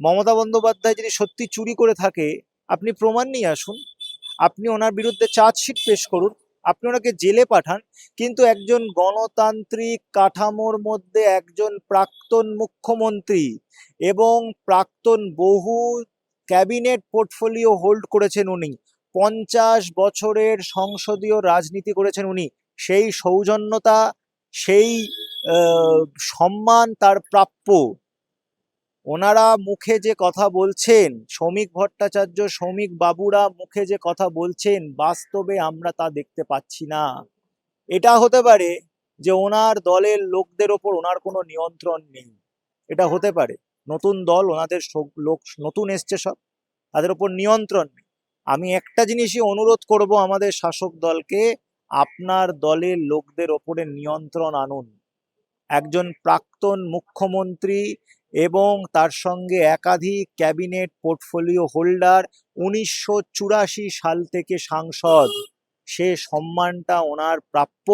মমতা বন্দ্যোপাধ্যায় যদি সত্যি চুরি করে থাকে, আপনি প্রমাণ নিয়ে আসুন, আপনি ওনার বিরুদ্ধে চার্জশিট পেশ করুন, আপনি ওনাকে জেলে পাঠান। কিন্তু একজন গণতান্ত্রিক কাঠামোর মধ্যে একজন প্রাক্তন মুখ্যমন্ত্রী এবং প্রাক্তন বহু ক্যাবিনেট পোর্টফোলিও হোল্ড করেছেন উনি, 50 বছরের সংসদীয় রাজনীতি করেছেন উনি, সেই সৌজন্যতা, সেই সম্মান তার প্রাপ্য। ওনারা মুখে যে কথা বলছেন, শ্রমিক ভট্টাচার্য, শ্রমিক বাবুরা মুখে যে কথা বলছেন, বাস্তবে আমরা তা দেখতে পাচ্ছি না। এটা হতে পারে যে ওনার দলের লোকদের ওপর ওনার কোনো নিয়ন্ত্রণ নেই, এটা হতে পারে। নতুন দল, ওনাদের লোক নতুন এসছে, সব তাদের ওপর নিয়ন্ত্রণ নেই। আমি একটা জিনিসই অনুরোধ করব আমাদের শাসক দলকে, আপনার দলের লোকদের ওপরে নিয়ন্ত্রণ আনুন। একজন প্রাক্তন মুখ্যমন্ত্রী এবং তার সঙ্গে একাধিক ক্যাবিনেট পোর্টফোলিও হোল্ডার, 1984 সাল থেকে সাংসদ, সে সম্মানটা ওনার প্রাপ্য,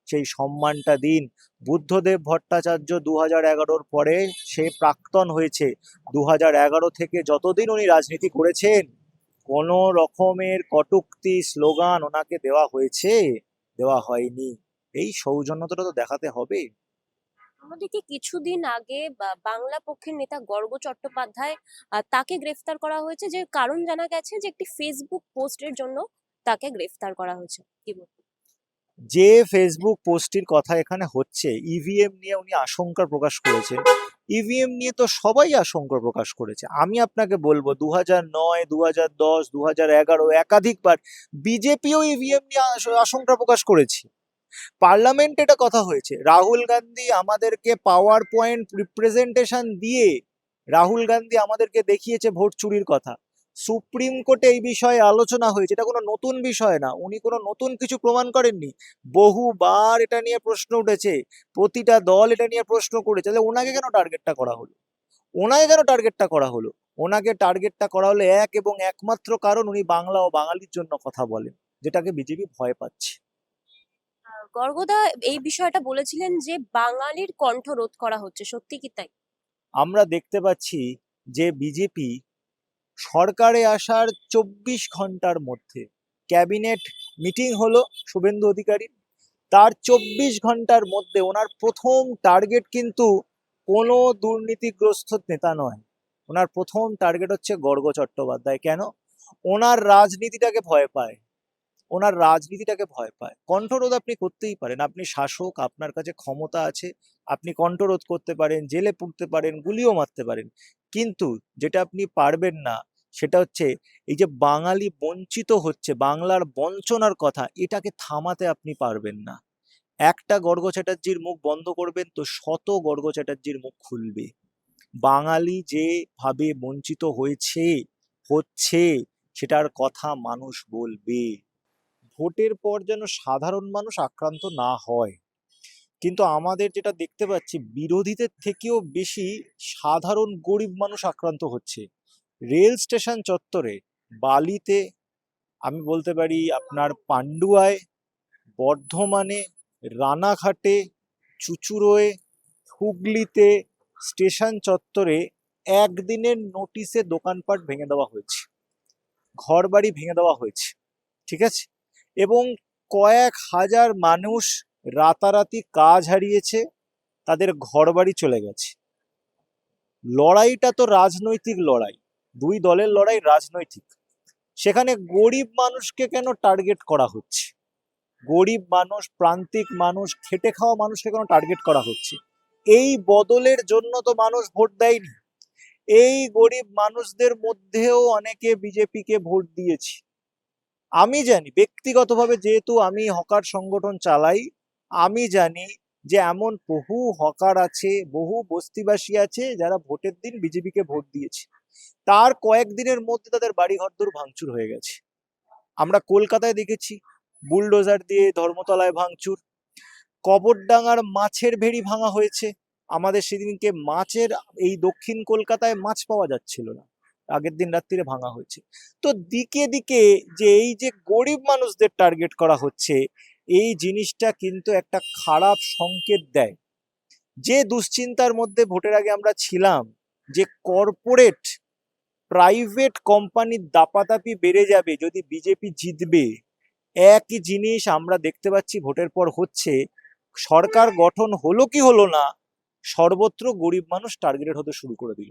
সেই সম্মানটা দিন। বুদ্ধদেব ভট্টাচার্য 2011-র পরে সে প্রাক্তন হয়েছে, 2011 থেকে যতদিন উনি রাজনীতি করেছেন, কোনো রকমের কটূক্তি স্লোগান ওনাকে দেওয়া হয়েছে? দেওয়া হয়নি। এই সৌজন্যতাটা তো দেখাতে হবে। আমাদেরকে কিছুদিন আগে বাংলা পক্ষের নেতা গর্গ চট্টোপাধ্যায়, তাকে গ্রেফতার করা হয়েছে, যে কারণ জানা গেছে যে একটি ফেসবুক পোস্টের জন্য তাকে গ্রেফতার করা হয়েছে। কি বলবো? যে ফেসবুক পোস্টটির কথা এখানে হচ্ছে, ইভিএম নিয়ে উনি আশঙ্কা প্রকাশ করেছেন। ইভিএম নিয়ে তো সবাই আশঙ্কা প্রকাশ করেছে। আমি আপনাকে বলবো, 2009, 2010, 2011 একাধিকবার বিজেপিও ইভিএম নিয়ে আশঙ্কা প্রকাশ করেছে। পার্লামেন্ট এটা কথা হয়েছে। রাহুল গান্ধী আমাদেরকে পাওয়ার পয়েন্ট রিপ্রেজেন্টেশন দিয়ে, রাহুল গান্ধী আমাদেরকে দেখিয়েছে ভোট চুরির কথা। সুপ্রিম কোর্টে এই বিষয়ে আলোচনা হয়েছে, এটা কোনো নতুন বিষয় না, উনি কোনো নতুন কিছু প্রমাণ করেননি। বহুবার এটা নিয়ে প্রশ্ন উঠেছে, প্রতিটা দল এটা নিয়ে প্রশ্ন করেছে। তাহলে ওনাকে কেন টার্গেটটা করা হলো? ওনাকে কেন টার্গেটটা করা হলো? ওনাকে টার্গেটটা করা হলো এক এবং একমাত্র কারণ, উনি বাংলা ও বাঙালির জন্য কথা বলেন, যেটাকে বিজেপি ভয় পাচ্ছে। গর্গদা এই বিষয়টা বলেছিলেন যে বাঙালির কণ্ঠ রোধ করা হচ্ছে, সত্যি কি তাই? আমরা দেখতে পাচ্ছি যে বিজেপি সরকারে আসার 24 ঘন্টার মধ্যে ক্যাবিনেট মিটিং হলো শুভেন্দু অধিকারী, তার 24 ঘন্টার মধ্যে ওনার প্রথম টার্গেট কিন্তু কোনো দুর্নীতিগ্রস্ত নেতা নয়, ওনার প্রথম টার্গেট হচ্ছে গর্গ চট্টোপাধ্যায়। কেন? ওনার রাজনীতিটাকে ভয় পায়, ওনার রাজনীতিটাকে ভয় পায়। কণ্ঠরোধ আপনি করতেই পারেন, আপনি শাসক, আপনার কাছে ক্ষমতা আছে, আপনি কণ্ঠরোধ করতে পারেন, জেলে পুরতে পারেন, গুলিও মারতে পারেন। কিন্তু যেটা আপনি পারবেন না, সেটা হচ্ছে এই যে বাঙালি বঞ্চিত হচ্ছে, বাংলার বঞ্চনার কথা, এটাকে থামাতে আপনি পারবেন না। একটা গর্গ চ্যাটার্জির মুখ বন্ধ করবেন তো শত গর্গ চ্যাটার্জির মুখ খুলবে। বাঙালি যেভাবে বঞ্চিত হয়েছে, হচ্ছে, সেটার কথা মানুষ বলবে। ভোটের পর যেন সাধারণ মানুষ আক্রান্ত না হয়, কিন্তু আমাদের যেটা দেখতে পাচ্ছি, বিরোধীদের থেকেও বেশি সাধারণ গরিব মানুষ আক্রান্ত হচ্ছে। রেল স্টেশন চত্বরে, বালিতে, আমি বলতে পারি আপনার পান্ডুয়ায়, বর্ধমানে, রানাঘাটে, চুচুড়োয়, হুগলিতে, স্টেশন চত্বরে একদিনের নোটিশে দোকানপাট ভেঙে দেওয়া হয়েছে, ঘরবাড়ি ভেঙে দেওয়া হয়েছে, ঠিক আছে? এবং কয়েক হাজার মানুষ রাতারাতি কাজ হারিয়েছে, তাদের ঘরবাড়ি চলে গেছে। লড়াইটা তো রাজনৈতিক লড়াই, দুই দলের লড়াই রাজনৈতিক। সেখানে গরিব মানুষকে কেন টার্গেট করা হচ্ছে? গরিব মানুষ, প্রান্তিক মানুষ, খেটে খাওয়া মানুষকে কেন টার্গেট করা হচ্ছে? এই বদলের জন্য তো মানুষ ভোট দেয়নি। এই গরিব মানুষদের মধ্যেও অনেকে বিজেপিকে ভোট দিয়েছে। আমি জানি ব্যক্তিগতভাবে, যেহেতু আমি হকার সংগঠন চালাই, আমি জানি যে এমন বহু হকার আছে, বহু বস্তিবাসী আছে যারা ভোটের দিন বিজেপিকে ভোট দিয়েছে, তার কয়েকদিনের মধ্যে তাদের বাড়ি ঘরদোর ভাঙচুর হয়ে গেছে। আমরা কলকাতায় দেখেছি, বুলডোজার দিয়ে ধর্মতলায় ভাঙচুর, কবরডাঙ্গার মাছের ভেড়ি ভাঙা হয়েছে। আমাদের সেদিনকে মাছের, এই দক্ষিণ কলকাতায় মাছ পাওয়া যাচ্ছিল না, আগের দিন রাত্রিরে ভাঙা হয়েছে। তো দিকে দিকে যে এই যে গরিব মানুষদের টার্গেট করা হচ্ছে, এই জিনিসটা কিন্তু একটা খারাপ সংকেত দেয়। যে দুশ্চিন্তার মধ্যে ভোটের আগে আমরা ছিলাম, যে কর্পোরেট প্রাইভেট কোম্পানির দাপাদাপি বেড়ে যাবে যদি বিজেপি জিতবে। একই জিনিস আমরা দেখতে পাচ্ছি ভোটের পর হচ্ছে। সরকার গঠন হলো কি হলো না, সর্বত্র গরিব মানুষ টার্গেটেড হতে শুরু করে দিল।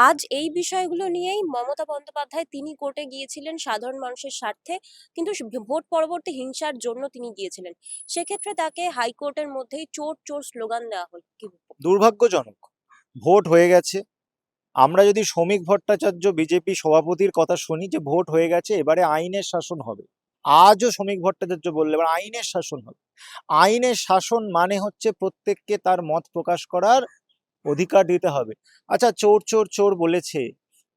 আজ এই বিষয়গুলো নিয়েই মমতা বন্দ্যোপাধ্যায় তিনি কোর্টে গিয়েছিলেন সাধারণ মানুষের স্বার্থে, কিন্তু ভোট পরবর্তী হিংসার জন্য তিনি গিয়েছিলেন। সেক্ষেত্রে তাকে হাইকোর্টের মধ্যেই চোর চোর স্লোগান দেওয়া হল। দুর্ভাগ্যজনক। ভোট হয়ে গেছে। আমরা যদি শ্রমিক ভট্টাচার্য বিজেপি সভাপতির কথা শুনি যে ভোট হয়ে গেছে, এবারে আইনের শাসন হবে। আজও শ্রমিক ভট্টাচার্য বললে এবার আইনের শাসন হবে। আইনের শাসন মানে হচ্ছে প্রত্যেককে তার মত প্রকাশ করার অধিকার দিতে হবে। আচ্ছা, চোর চোর চোর বলেছে,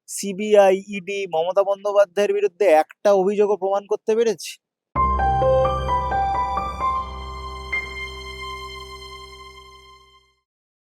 সিবিআই ইডি মমতা বন্দ্যোপাধ্যায়ের বিরুদ্ধে একটা অভিযোগও প্রমাণ করতে পেরেছে?